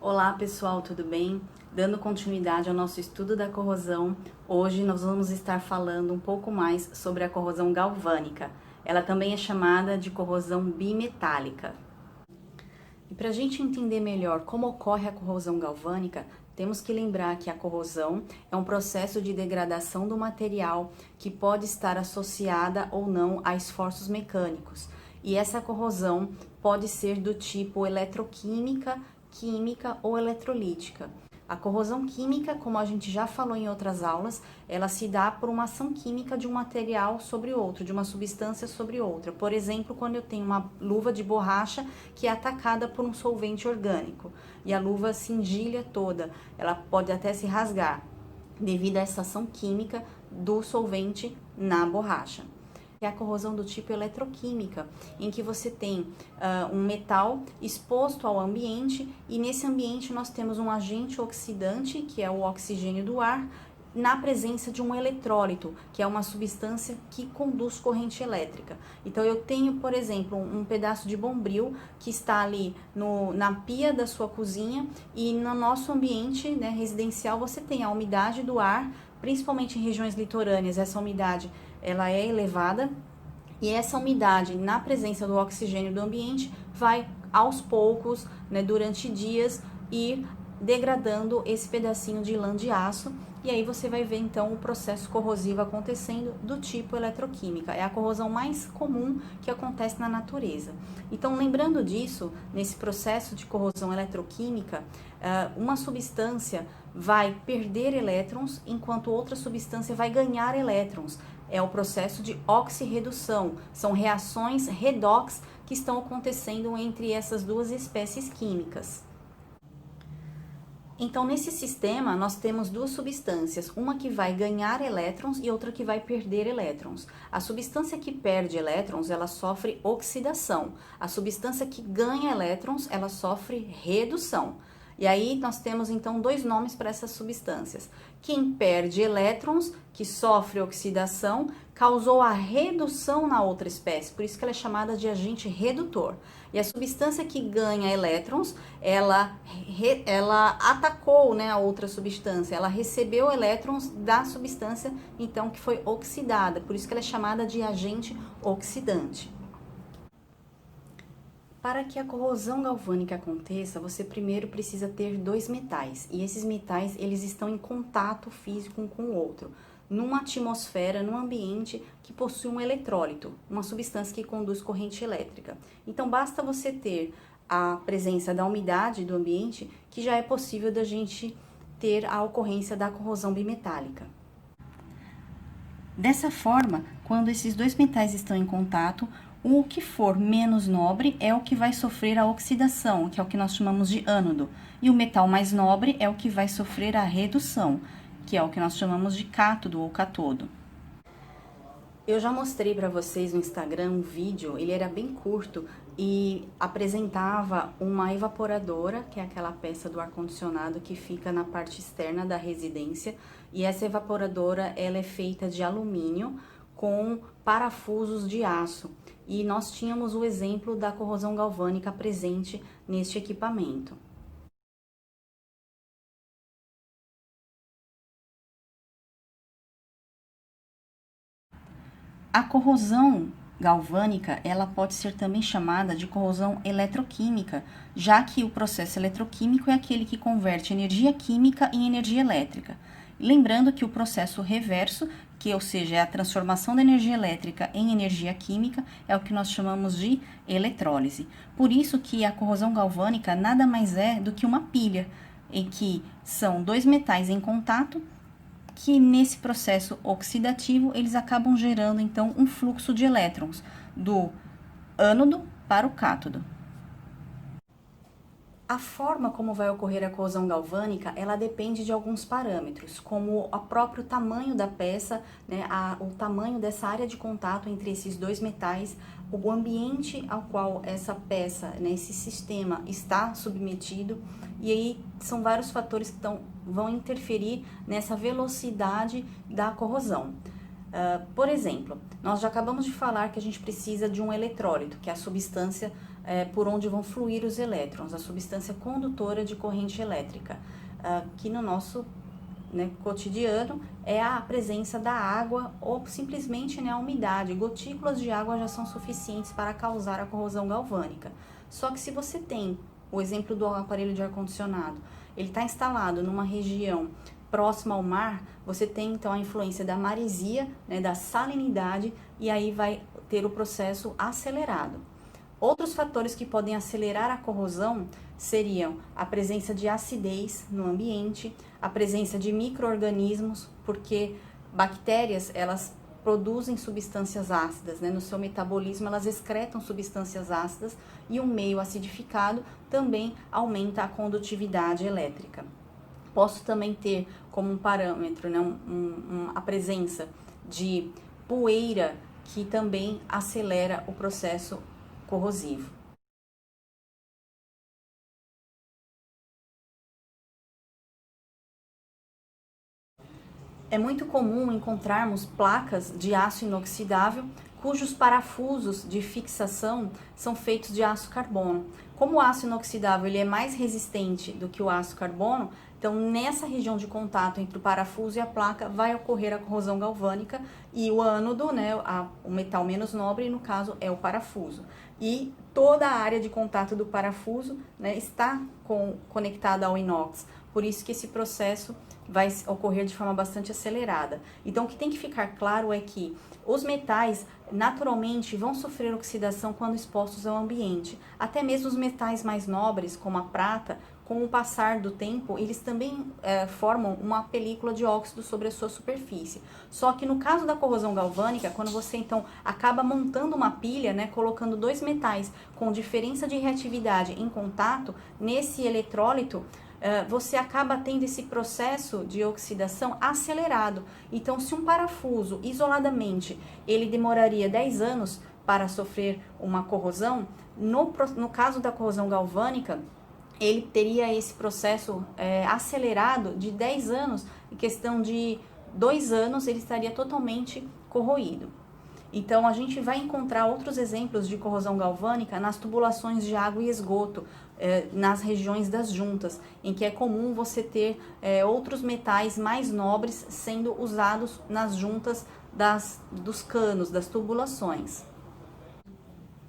Olá pessoal, tudo bem? Dando continuidade ao nosso estudo da corrosão, hoje nós vamos estar falando um pouco mais sobre a corrosão galvânica. Ela também é chamada de corrosão bimetálica. E para a gente entender melhor como ocorre a corrosão galvânica, temos que lembrar que a corrosão é um processo de degradação do material que pode estar associada ou não a esforços mecânicos. E essa corrosão pode ser do tipo eletroquímica, química ou eletrolítica. A corrosão química, como a gente já falou em outras aulas, ela se dá por uma ação química de um material sobre outro, de uma substância sobre outra. Por exemplo, quando eu tenho uma luva de borracha que é atacada por um solvente orgânico e a luva se engilha toda, ela pode até se rasgar devido a essa ação química do solvente na borracha. É a corrosão do tipo eletroquímica, em que você tem um metal exposto ao ambiente e nesse ambiente nós temos um agente oxidante, que é o oxigênio do ar, na presença de um eletrólito, que é uma substância que conduz corrente elétrica. Então eu tenho, por exemplo, um pedaço de bombril que está ali na pia da sua cozinha e no nosso ambiente, né, residencial você tem a umidade do ar, principalmente em regiões litorâneas, essa umidade ela é elevada e essa umidade na presença do oxigênio do ambiente vai aos poucos, né, durante dias, ir degradando esse pedacinho de lã de aço e aí você vai ver então o processo corrosivo acontecendo do tipo eletroquímica. É a corrosão mais comum que acontece na natureza. Então, lembrando disso, nesse processo de corrosão eletroquímica, uma substância vai perder elétrons enquanto outra substância vai ganhar elétrons. É o processo de oxirredução, são reações redox que estão acontecendo entre essas duas espécies químicas. Então, nesse sistema, nós temos duas substâncias, uma que vai ganhar elétrons e outra que vai perder elétrons. A substância que perde elétrons, ela sofre oxidação. A substância que ganha elétrons, ela sofre redução. E aí nós temos então dois nomes para essas substâncias. Quem perde elétrons, que sofre oxidação, causou a redução na outra espécie, por isso que ela é chamada de agente redutor. E a substância que ganha elétrons, ela atacou, né, a outra substância, ela recebeu elétrons da substância então que foi oxidada, por isso que ela é chamada de agente oxidante. Para que a corrosão galvânica aconteça, você primeiro precisa ter dois metais, e esses metais eles estão em contato físico um com o outro, numa atmosfera, num ambiente que possui um eletrólito, uma substância que conduz corrente elétrica. Então basta você ter a presença da umidade do ambiente que já é possível da gente ter a ocorrência da corrosão bimetálica. Dessa forma, quando esses dois metais estão em contato, o que for menos nobre é o que vai sofrer a oxidação, que é o que nós chamamos de ânodo, e o metal mais nobre é o que vai sofrer a redução, que é o que nós chamamos de cátodo ou catodo. Eu já mostrei para vocês no Instagram um vídeo, ele era bem curto e apresentava uma evaporadora, que é aquela peça do ar-condicionado que fica na parte externa da residência, e essa evaporadora ela é feita de alumínio com parafusos de aço. E nós tínhamos o exemplo da corrosão galvânica presente neste equipamento. A corrosão galvânica, ela pode ser também chamada de corrosão eletroquímica, já que o processo eletroquímico é aquele que converte energia química em energia elétrica. Lembrando que o processo reverso, que ou seja, é a transformação da energia elétrica em energia química, é o que nós chamamos de eletrólise. Por isso que a corrosão galvânica nada mais é do que uma pilha, em que são dois metais em contato, que nesse processo oxidativo eles acabam gerando então um fluxo de elétrons do ânodo para o cátodo. A forma como vai ocorrer a corrosão galvânica, ela depende de alguns parâmetros, como o próprio tamanho da peça, né, o tamanho dessa área de contato entre esses dois metais, o ambiente ao qual essa peça, né, esse sistema está submetido, e aí são vários fatores que vão interferir nessa velocidade da corrosão. Por exemplo, nós já acabamos de falar que a gente precisa de um eletrólito, que é a substância por onde vão fluir os elétrons, a substância condutora de corrente elétrica, que no nosso cotidiano é a presença da água ou simplesmente a umidade. Gotículas de água já são suficientes para causar a corrosão galvânica. Só que se você tem o exemplo do aparelho de ar-condicionado, ele está instalado numa região próxima ao mar, você tem então a influência da maresia, da salinidade, e aí vai ter o processo acelerado. Outros fatores que podem acelerar a corrosão seriam a presença de acidez no ambiente, a presença de micro-organismos, porque bactérias, elas produzem substâncias ácidas, no seu metabolismo elas excretam substâncias ácidas, e um meio acidificado também aumenta a condutividade elétrica. Posso também ter como um parâmetro a presença de poeira, que também acelera o processo corrosivo. É muito comum encontrarmos placas de aço inoxidável cujos parafusos de fixação são feitos de aço carbono. Como o aço inoxidável ele é mais resistente do que o aço carbono, então nessa região de contato entre o parafuso e a placa vai ocorrer a corrosão galvânica, e o ânodo, o metal menos nobre, no caso é o parafuso. E toda a área de contato do parafuso está conectada ao inox, por isso que esse processo vai ocorrer de forma bastante acelerada. Então, o que tem que ficar claro é que os metais naturalmente vão sofrer oxidação quando expostos ao ambiente. Até mesmo os metais mais nobres, como a prata, com o passar do tempo, eles também formam uma película de óxido sobre a sua superfície. Só que no caso da corrosão galvânica, quando você então acaba montando uma pilha, colocando dois metais com diferença de reatividade em contato, nesse eletrólito, você acaba tendo esse processo de oxidação acelerado. Então, se um parafuso, isoladamente, ele demoraria 10 anos para sofrer uma corrosão, no caso da corrosão galvânica, ele teria esse processo acelerado de 10 anos, em questão de 2 anos ele estaria totalmente corroído. Então, a gente vai encontrar outros exemplos de corrosão galvânica nas tubulações de água e esgoto, nas regiões das juntas, em que é comum você ter outros metais mais nobres sendo usados nas juntas dos canos, das tubulações.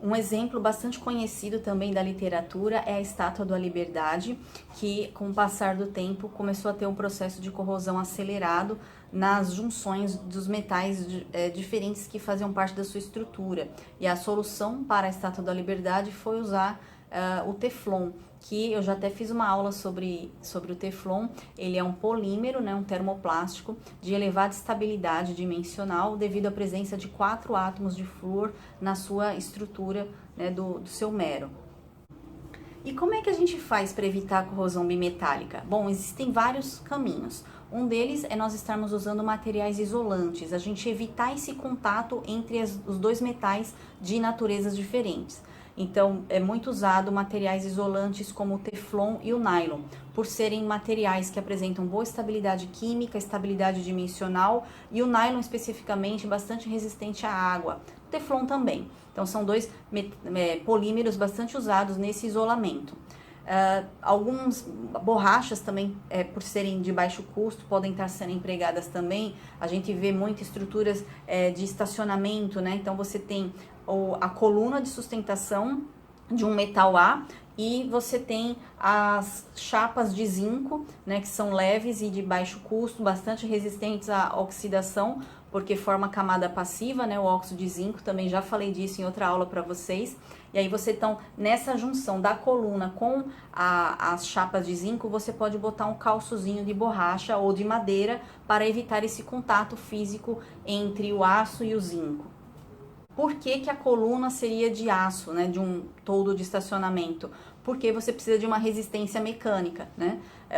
Um exemplo bastante conhecido também da literatura é a Estátua da Liberdade, que com o passar do tempo começou a ter um processo de corrosão acelerado nas junções dos metais diferentes que faziam parte da sua estrutura. E a solução para a Estátua da Liberdade foi usar o Teflon, que eu já até fiz uma aula sobre o Teflon. Ele é um polímero, um termoplástico de elevada estabilidade dimensional devido à presença de 4 átomos de flúor na sua estrutura do seu mero. E como é que a gente faz para evitar a corrosão bimetálica? Bom, existem vários caminhos. Um deles é nós estarmos usando materiais isolantes, a gente evitar esse contato entre os dois metais de naturezas diferentes. Então, é muito usado materiais isolantes como o Teflon e o nylon, por serem materiais que apresentam boa estabilidade química, estabilidade dimensional, e o nylon especificamente bastante resistente à água. O Teflon também. Então, são dois polímeros bastante usados nesse isolamento. Algumas borrachas também, por serem de baixo custo, podem estar sendo empregadas também. A gente vê muitas estruturas de estacionamento, Então, você tem a coluna de sustentação de um metal A, e você tem as chapas de zinco, que são leves e de baixo custo, bastante resistentes à oxidação, porque forma camada passiva, o óxido de zinco. Também já falei disso em outra aula para vocês. E aí você, então, nessa junção da coluna com as chapas de zinco, você pode botar um calçozinho de borracha ou de madeira para evitar esse contato físico entre o aço e o zinco. Por que a coluna seria de aço, de um toldo de estacionamento? Porque você precisa de uma resistência mecânica,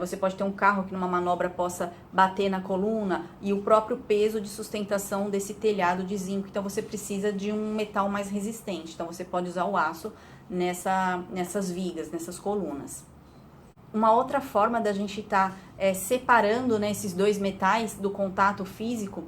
Você pode ter um carro que numa manobra possa bater na coluna, e o próprio peso de sustentação desse telhado de zinco. Então, você precisa de um metal mais resistente. Então, você pode usar o aço nessas vigas, nessas colunas. Uma outra forma da gente estar separando esses dois metais do contato físico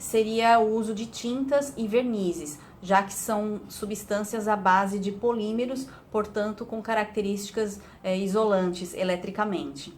seria o uso de tintas e vernizes, já que são substâncias à base de polímeros, portanto com características isolantes eletricamente.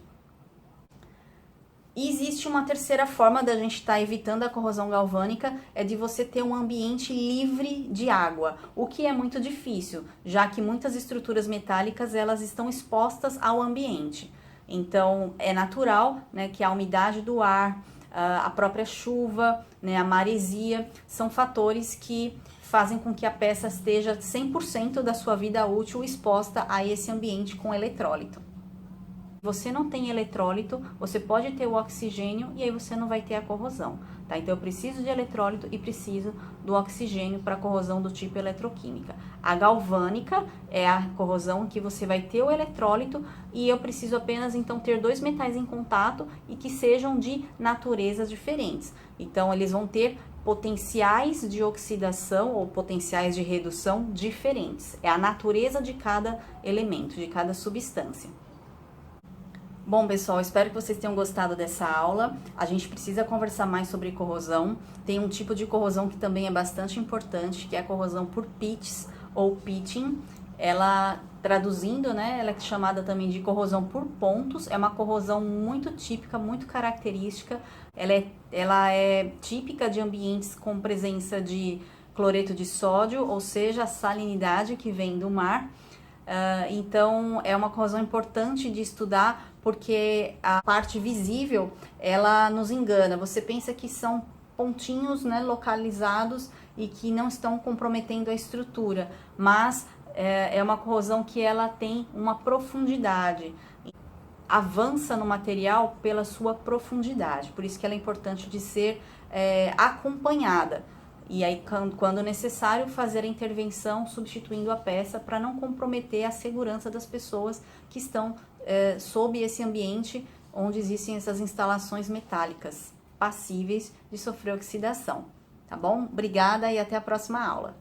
E existe uma terceira forma da gente estar evitando a corrosão galvânica, é de você ter um ambiente livre de água, o que é muito difícil, já que muitas estruturas metálicas elas estão expostas ao ambiente. Então é natural, né, que a umidade do ar, a própria chuva, né, a maresia, são fatores que fazem com que a peça esteja 100% da sua vida útil exposta a esse ambiente com eletrólito. Você não tem eletrólito, você pode ter o oxigênio e aí você não vai ter a corrosão, tá? Então eu preciso de eletrólito e preciso do oxigênio para corrosão do tipo eletroquímica. A galvânica é a corrosão que você vai ter o eletrólito e eu preciso apenas então ter dois metais em contato e que sejam de naturezas diferentes. Então eles vão ter potenciais de oxidação ou potenciais de redução diferentes. É a natureza de cada elemento, de cada substância. Bom, pessoal, espero que vocês tenham gostado dessa aula. A gente precisa conversar mais sobre corrosão. Tem um tipo de corrosão que também é bastante importante, que é a corrosão por pitch ou pitching. Ela, traduzindo, né, ela é chamada também de corrosão por pontos. É uma corrosão muito típica, muito característica. Ela é típica de ambientes com presença de cloreto de sódio, ou seja, a salinidade que vem do mar. Então, é uma corrosão importante de estudar, porque a parte visível, ela nos engana. Você pensa que são pontinhos, né, localizados e que não estão comprometendo a estrutura, mas é uma corrosão que ela tem uma profundidade. Avança no material pela sua profundidade, por isso que ela é importante de ser acompanhada. E aí, quando necessário, fazer a intervenção substituindo a peça para não comprometer a segurança das pessoas que estão sob esse ambiente onde existem essas instalações metálicas passíveis de sofrer oxidação. Tá bom? Obrigada e até a próxima aula.